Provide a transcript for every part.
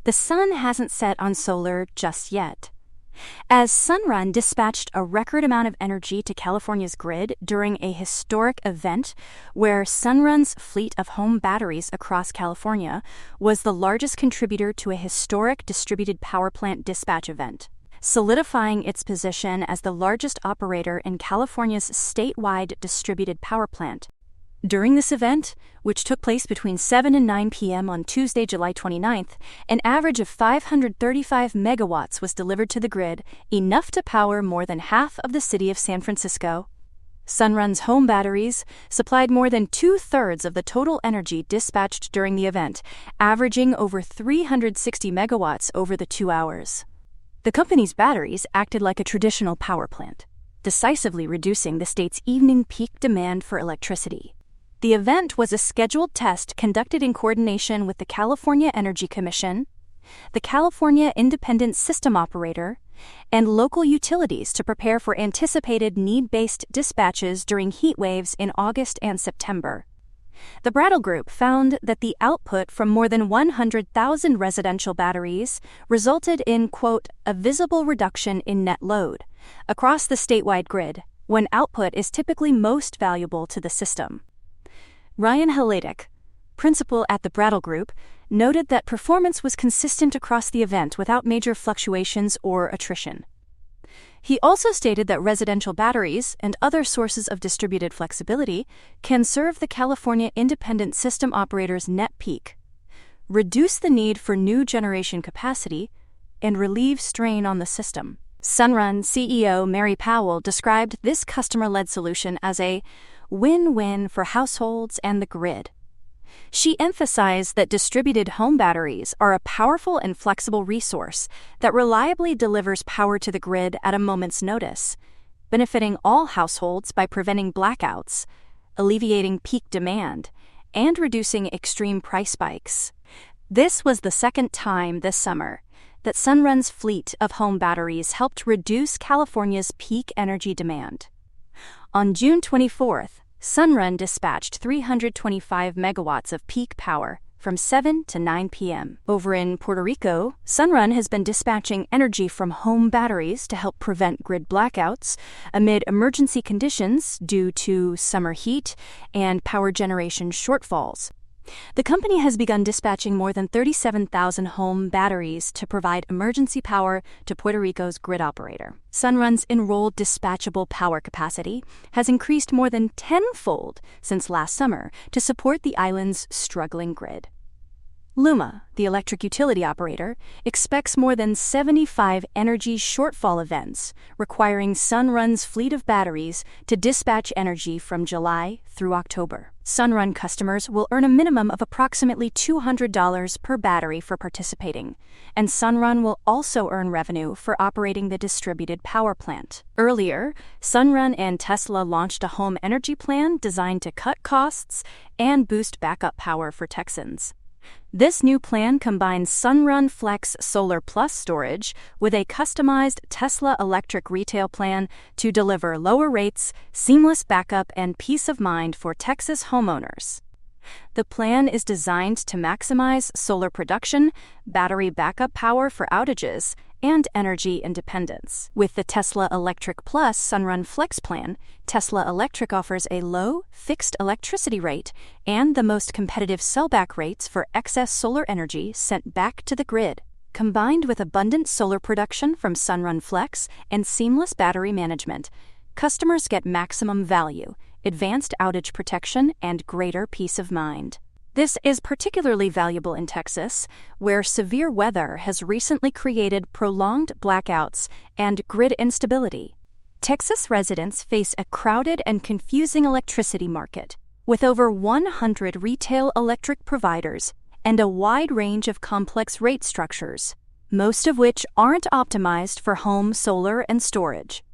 the sun hasn't set on solar just yet. As Sunrun dispatched a record amount of energy to California's grid during a historic event where Sunrun's fleet of home batteries across California was the largest contributor to a historic distributed power plant dispatch event, solidifying its position as the largest operator in California's statewide distributed power plant. During this event, which took place between 7 and 9 p.m. on Tuesday, July 29th, an average of 535 megawatts was delivered to the grid, enough to power more than half of the city of San Francisco. Sunrun's home batteries supplied more than two-thirds of the total energy dispatched during the event, averaging over 360 megawatts over the 2 hours. The company's batteries acted like a traditional power plant, decisively reducing the state's evening peak demand for electricity. The event was a scheduled test conducted in coordination with the California Energy Commission, the California Independent System Operator, and local utilities to prepare for anticipated need-based dispatches during heat waves in August and September. The Brattle Group found that the output from more than 100,000 residential batteries resulted in, quote, a visible reduction in net load across the statewide grid, when output is typically most valuable to the system. Ryan Haladek, principal at the Brattle Group, noted that performance was consistent across the event without major fluctuations or attrition. He also stated that residential batteries and other sources of distributed flexibility can serve the California Independent System Operator's net peak, reduce the need for new generation capacity, and relieve strain on the system. Sunrun CEO Mary Powell described this customer-led solution as a win-win for households and the grid. She emphasized that distributed home batteries are a powerful and flexible resource that reliably delivers power to the grid at a moment's notice, benefiting all households by preventing blackouts, alleviating peak demand, and reducing extreme price spikes. This was the second time this summer that Sunrun's fleet of home batteries helped reduce California's peak energy demand. On June 24th, Sunrun dispatched 325 megawatts of peak power from 7 to 9 p.m. Over in Puerto Rico, Sunrun has been dispatching energy from home batteries to help prevent grid blackouts amid emergency conditions due to summer heat and power generation shortfalls. The company has begun dispatching more than 37,000 home batteries to provide emergency power to Puerto Rico's grid operator. Sunrun's enrolled dispatchable power capacity has increased more than tenfold since last summer to support the island's struggling grid. Luma, the electric utility operator, expects more than 75 energy shortfall events requiring Sunrun's fleet of batteries to dispatch energy from July through October. Sunrun customers will earn a minimum of approximately $200 per battery for participating, and Sunrun will also earn revenue for operating the distributed power plant. Earlier, Sunrun and Tesla launched a home energy plan designed to cut costs and boost backup power for Texans. This new plan combines Sunrun Flex Solar Plus storage with a customized Tesla electric retail plan to deliver lower rates, seamless backup, and peace of mind for Texas homeowners. The plan is designed to maximize solar production, battery backup power for outages, and energy independence. With the Tesla Electric Plus Sunrun Flex plan, Tesla Electric offers a low, fixed electricity rate and the most competitive sellback rates for excess solar energy sent back to the grid. Combined with abundant solar production from Sunrun Flex and seamless battery management, customers get maximum value, advanced outage protection, and greater peace of mind. This is particularly valuable in Texas, where severe weather has recently created prolonged blackouts and grid instability. Texas residents face a crowded and confusing electricity market, with over 100 retail electric providers and a wide range of complex rate structures, most of which aren't optimized for home solar and storage.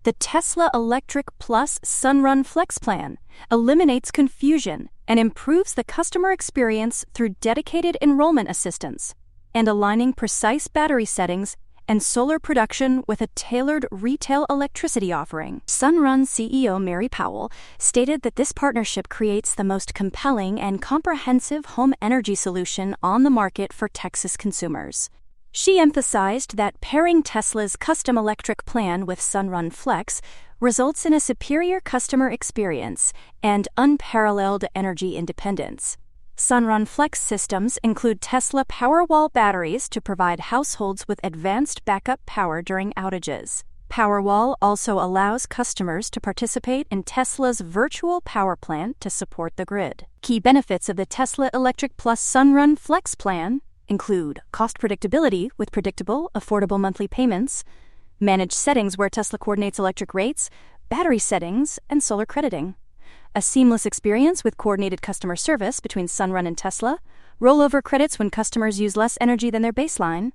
The Tesla Electric Plus Sunrun Flex plan eliminates confusion and improves the customer experience through dedicated enrollment assistance and aligning precise battery settings and solar production with a tailored retail electricity offering. Sunrun CEO Mary Powell stated that this partnership creates the most compelling and comprehensive home energy solution on the market for Texas consumers. She emphasized that pairing Tesla's custom electric plan with Sunrun Flex results in a superior customer experience and unparalleled energy independence. Sunrun Flex systems include Tesla Powerwall batteries to provide households with advanced backup power during outages. Powerwall also allows customers to participate in Tesla's virtual power plant to support the grid. Key benefits of the Tesla Electric Plus Sunrun Flex plan include cost predictability with predictable, affordable monthly payments, managed settings where Tesla coordinates electric rates, battery settings, and solar crediting, a seamless experience with coordinated customer service between Sunrun and Tesla, rollover credits when customers use less energy than their baseline,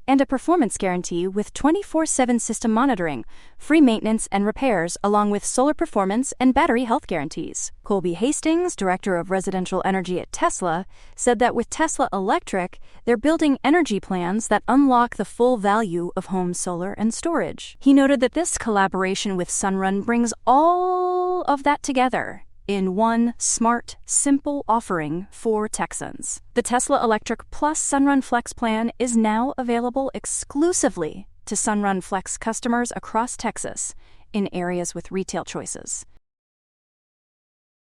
and a performance guarantee with 24/7 system monitoring, free maintenance and repairs, along with solar performance and battery health guarantees. Colby Hastings, Director of Residential Energy at Tesla, said that with Tesla Electric, they're building energy plans that unlock the full value of home solar and storage. He noted that this collaboration with Sunrun brings all of that together in one smart, simple offering for Texans. The Tesla Electric Plus Sunrun Flex plan is now available exclusively to Sunrun Flex customers across Texas in areas with retail choices.